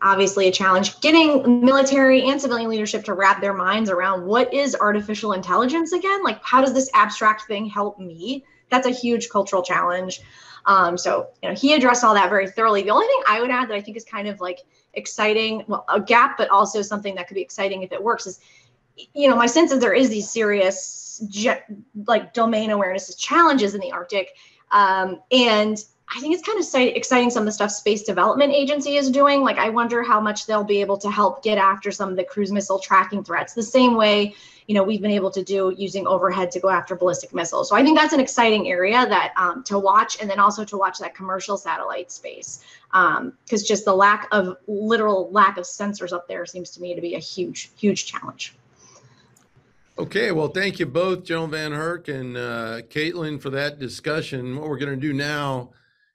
obviously a challenge. Getting military and civilian leadership to wrap their minds around what is artificial intelligence again? Like, how does this abstract thing help me? That's a huge cultural challenge. So, he addressed all that very thoroughly. The only thing I would add that I think is kind of like exciting, well, a gap, but also something that could be exciting if it works is, my sense is there is these serious like domain awareness challenges in the Arctic. And I think it's kind of exciting some of the stuff Space Development Agency is doing. Like, I wonder how much they'll be able to help get after some of the cruise missile tracking threats, the same way, we've been able to do using overhead to go after ballistic missiles. So I think that's an exciting area that to watch, and then also to watch that commercial satellite space, because just the literal lack of sensors up there seems to me to be a huge, huge challenge. Okay, well, thank you both, General VanHerck and Caitlin, for that discussion. What we're going to do now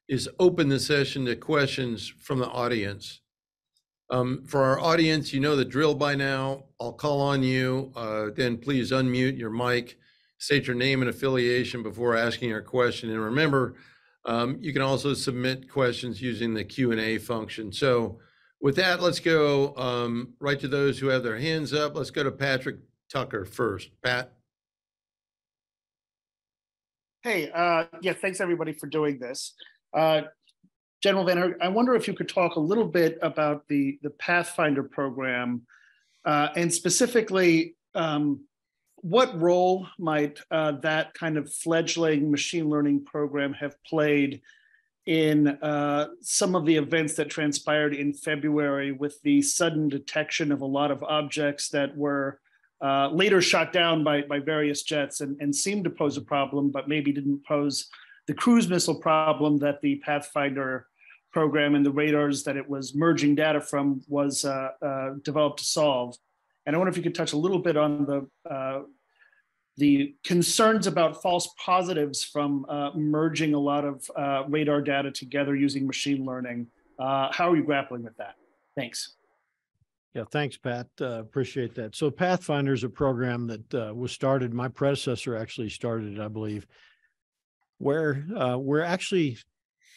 is open the session to questions from the audience. For our audience, you know the drill by now. I'll call on you. Then please unmute your mic, state your name and affiliation before asking your question. And remember, you can also submit questions using the Q&A function. So with that, let's go right to those who have their hands up. Let's go to Patrick Tucker first. Pat? Hey, yeah, thanks everybody for doing this. General VanHerck, I wonder if you could talk a little bit about the Pathfinder program, and specifically, what role might that kind of fledgling machine learning program have played in some of the events that transpired in February with the sudden detection of a lot of objects that were later shot down by various jets and seemed to pose a problem, but maybe didn't pose the cruise missile problem that the Pathfinder program and the radars that it was merging data from was developed to solve. And I wonder if you could touch a little bit on the concerns about false positives from merging a lot of radar data together using machine learning. How are you grappling with that? Thanks. Yeah, thanks, Pat. Appreciate that. So Pathfinder is a program that was started, my predecessor actually started it, I believe, where we're actually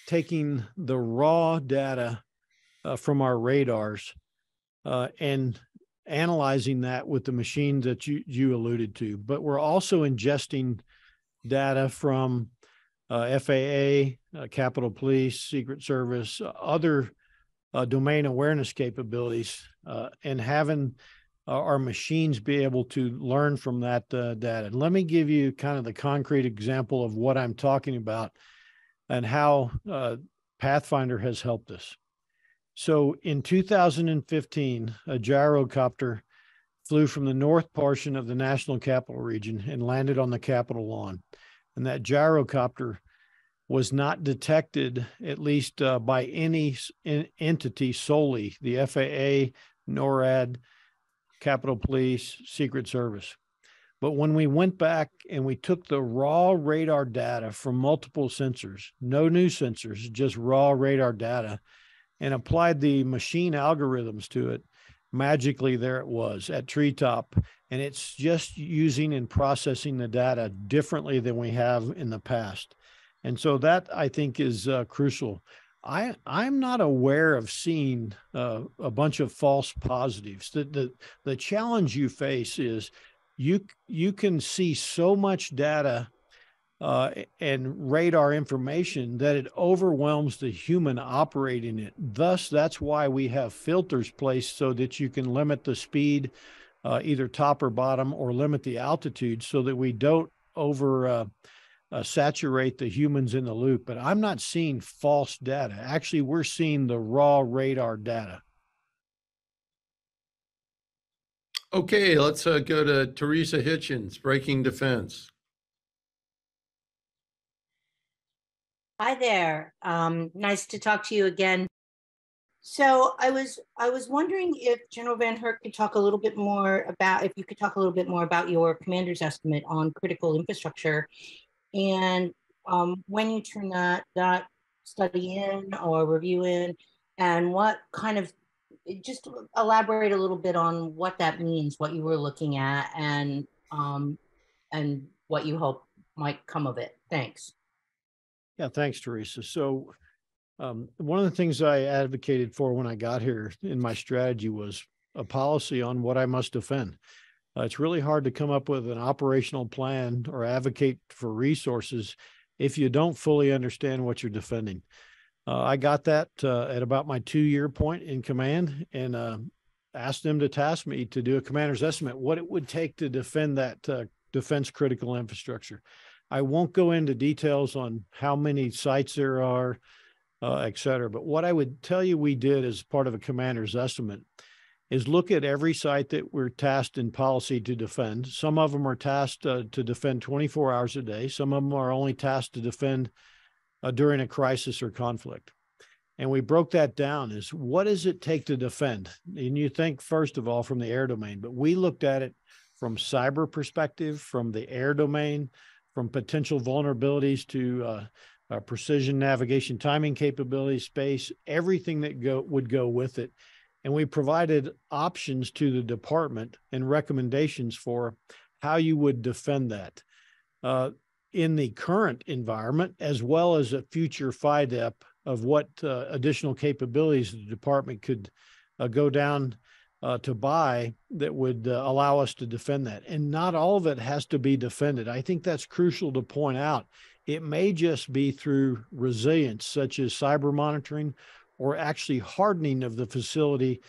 taking the raw data from our radars and analyzing that with the machines that you alluded to. But we're also ingesting data from FAA, Capitol Police, Secret Service, other domain awareness capabilities, and having our machines be able to learn from that data. And let me give you kind of the concrete example of what I'm talking about and how Pathfinder has helped us. So in 2015, a gyrocopter flew from the north portion of the National Capital Region and landed on the Capitol lawn. And that gyrocopter was not detected, at least by any entity solely, the FAA, NORAD, Capitol Police, Secret Service. But when we went back and we took the raw radar data from multiple sensors, no new sensors, just raw radar data, and applied the machine algorithms to it, magically there it was at treetop. And it's just using and processing the data differently than we have in the past. And so that, I think, is crucial. I'm not aware of seeing a bunch of false positives. The challenge you face is you can see so much data and radar information that it overwhelms the human operating it. Thus, that's why we have filters placed so that you can limit the speed, either top or bottom, or limit the altitude so that we don't saturate the humans in the loop. But I'm not seeing false data. Actually, we're seeing the raw radar data. Okay, let's go to Teresa Hitchens, Breaking Defense. Hi there. Nice to talk to you again. So I was wondering if General VanHerck could talk a little bit more about, if you could talk a little bit more about your commander's estimate on critical infrastructure, and when you turn that study in or review in, and what kind of, just elaborate a little bit on what that means, what you were looking at, and what you hope might come of it. Thanks. Yeah, thanks, Teresa. So one of the things I advocated for when I got here in my strategy was a policy on what I must defend. It's really hard to come up with an operational plan or advocate for resources if you don't fully understand what you're defending. I got that at about my 2-year point in command, and asked them to task me to do a commander's estimate, what it would take to defend that defense critical infrastructure. I won't go into details on how many sites there are, et cetera. But what I would tell you we did as part of a commander's estimate is look at every site that we're tasked in policy to defend. Some of them are tasked to defend 24 hours a day. Some of them are only tasked to defend during a crisis or conflict. And we broke that down as what does it take to defend? And you think, first of all, from the air domain, but we looked at it from cyber perspective, from the air domain, from potential vulnerabilities to precision navigation, timing capabilities, space, everything that would go with it. And we provided options to the department and recommendations for how you would defend that in the current environment, as well as a future FIDEP of what additional capabilities the department could go down to buy that would allow us to defend that. And not all of it has to be defended. I think that's crucial to point out. It may just be through resilience, such as cyber monitoring, or actually hardening of the facility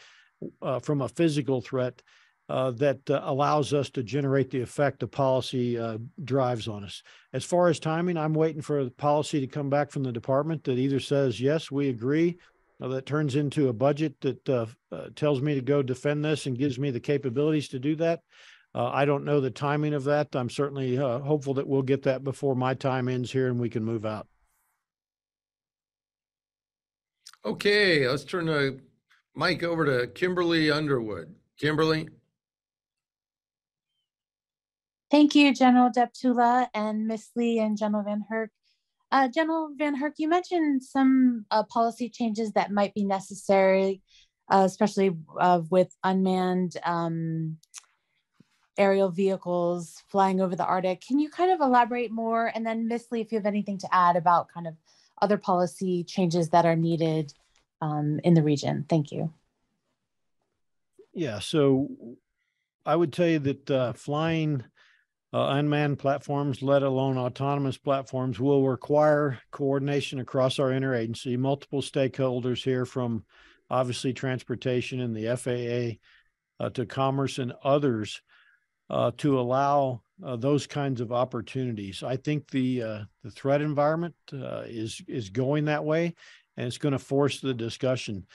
from a physical threat that allows us to generate the effect the policy drives on us. As far as timing, I'm waiting for the policy to come back from the department that either says, yes, we agree, or that turns into a budget that tells me to go defend this and gives me the capabilities to do that. I don't know the timing of that. I'm certainly hopeful that we'll get that before my time ends here and we can move out. Okay, let's turn the mic over to Kimberly Underwood. Kimberly. Thank you, General Deptula and Ms. Lee and General VanHerck. General VanHerck, you mentioned some policy changes that might be necessary, especially with unmanned aerial vehicles flying over the Arctic. Can you kind of elaborate more? And then Ms. Lee, if you have anything to add about kind of other policy changes that are needed in the region. Thank you. Yeah, so I would tell you that flying unmanned platforms, let alone autonomous platforms, will require coordination across our interagency, multiple stakeholders here from obviously transportation and the FAA to commerce and others to allow those kinds of opportunities. I think the threat environment is going that way, and it's going to force the discussion.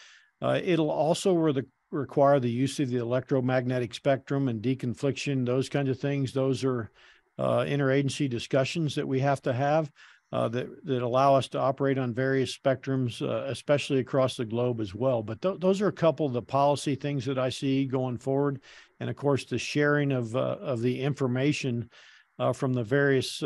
It'll also require the use of the electromagnetic spectrum and deconfliction, those kinds of things. Those are interagency discussions that we have to have that allow us to operate on various spectrums, especially across the globe as well. But those are a couple of the policy things that I see going forward. And of course, the sharing of the information from the various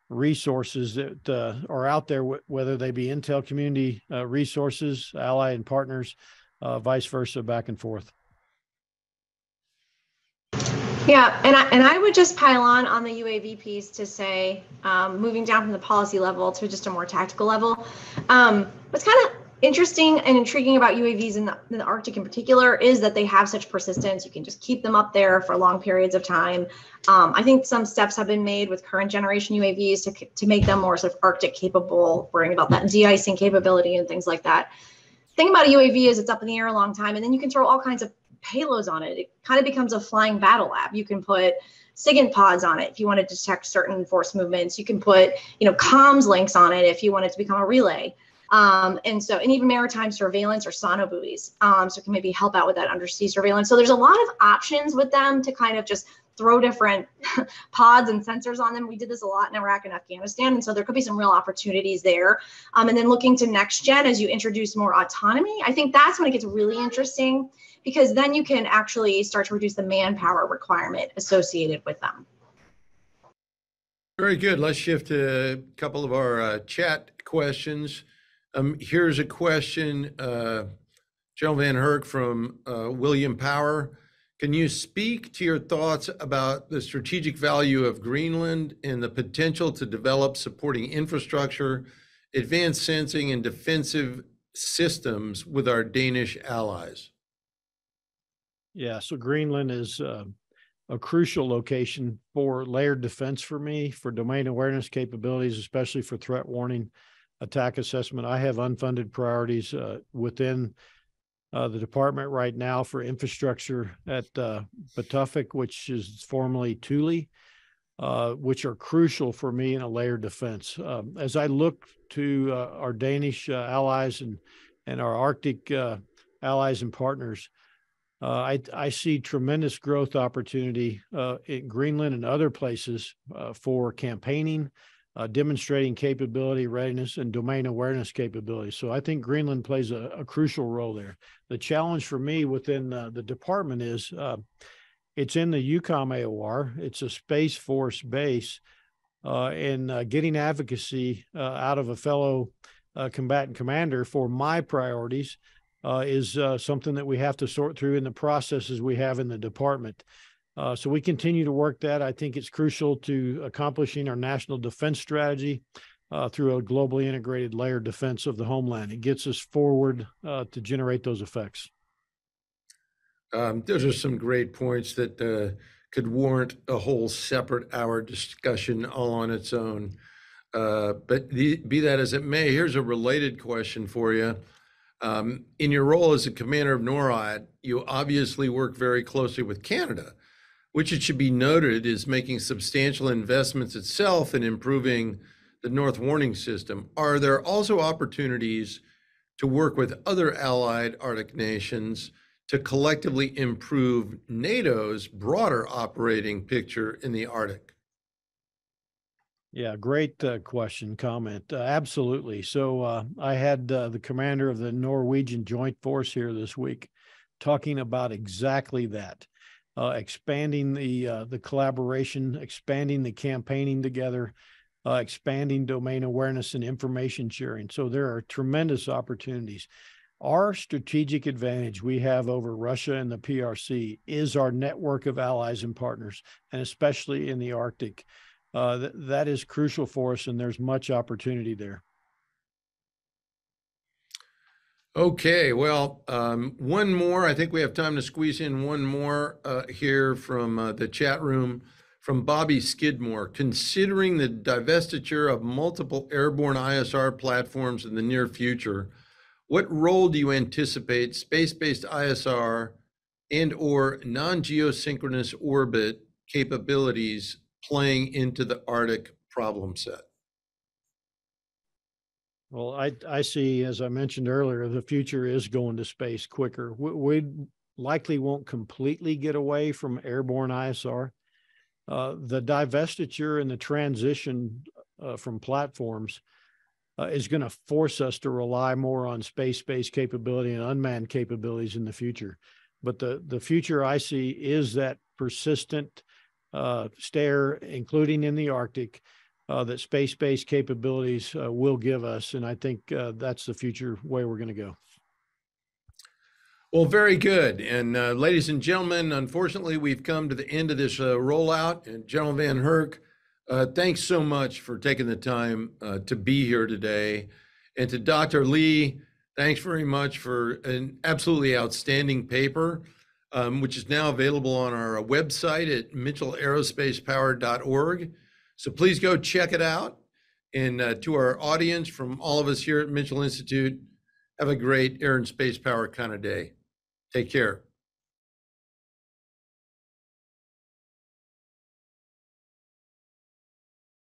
resources that are out there, whether they be intel community resources, ally and partners, vice versa, back and forth. Yeah, and I would just pile on the UAV piece to say, moving down from the policy level to just a more tactical level. What's kind of interesting and intriguing about UAVs in the Arctic in particular is that they have such persistence. You can just keep them up there for long periods of time. I think some steps have been made with current generation UAVs to make them more sort of Arctic capable, worrying about that de-icing capability and things like that. The thing about a UAV is it's up in the air a long time, and then you can throw all kinds of payloads on it. It kind of becomes a flying battle lab. You can put SIGINT pods on it if you want to detect certain force movements. You can put, comms links on it if you want it to become a relay. And even maritime surveillance or sonobuoys. So it can maybe help out with that undersea surveillance. So there's a lot of options with them to kind of just throw different pods and sensors on them. We did this a lot in Iraq and Afghanistan, and so there could be some real opportunities there. And then looking to next gen as you introduce more autonomy, I think that's when it gets really interesting, because then you can actually start to reduce the manpower requirement associated with them. Very good. Let's shift to a couple of our chat questions. Here's a question, General VanHerck from William Power. Can you speak to your thoughts about the strategic value of Greenland and the potential to develop supporting infrastructure, advanced sensing, and defensive systems with our Danish allies? Yeah, so Greenland is a crucial location for layered defense for me, for domain awareness capabilities, especially for threat warning, attack assessment. I have unfunded priorities within the department right now for infrastructure at Batufik, which is formerly Thule, which are crucial for me in a layered defense. As I look to our Danish allies and our Arctic allies and partners, I see tremendous growth opportunity in Greenland and other places for campaigning, demonstrating capability, readiness, and domain awareness capability. So I think Greenland plays a crucial role there. The challenge for me within the department is it's in the UCOM AOR. It's a Space Force base, and getting advocacy out of a fellow combatant commander for my priorities is something that we have to sort through in the processes we have in the department. So we continue to work that. I think it's crucial to accomplishing our national defense strategy through a globally integrated layered defense of the homeland. It gets us forward to generate those effects. Those are some great points that could warrant a whole separate hour discussion all on its own. But be that as it may, here's a related question for you. In your role as a commander of NORAD, you obviously work very closely with Canada, which it should be noted is making substantial investments itself in improving the North Warning System. Are there also opportunities to work with other allied Arctic nations to collectively improve NATO's broader operating picture in the Arctic? Yeah, great question, comment. Absolutely. So I had the commander of the Norwegian Joint Force here this week talking about exactly that. Expanding the collaboration, expanding the campaigning together, expanding domain awareness and information sharing. So there are tremendous opportunities. Our strategic advantage we have over Russia and the PRC is our network of allies and partners, and especially in the Arctic. That is crucial for us, and there's much opportunity there. Okay, well, one more. I think we have time to squeeze in one more here from the chat room from Bobby Skidmore. Considering the divestiture of multiple airborne ISR platforms in the near future, what role do you anticipate space-based ISR and or non-geosynchronous orbit capabilities playing into the Arctic problem set? Well, I see, as I mentioned earlier, the future is going to space quicker. We likely won't completely get away from airborne ISR. The divestiture and the transition from platforms is going to force us to rely more on space-based capability and unmanned capabilities in the future. But the future I see is that persistent stare, including in the Arctic, that space-based capabilities will give us. And I think that's the future way we're going to go. Well, very good. And ladies and gentlemen, unfortunately, we've come to the end of this rollout. And General VanHerck, thanks so much for taking the time to be here today. And to Dr. Lee, thanks very much for an absolutely outstanding paper, which is now available on our website at mitchellaerospacepower.org. So please go check it out. And to our audience, from all of us here at Mitchell Institute, have a great air and space power kind of day. Take care.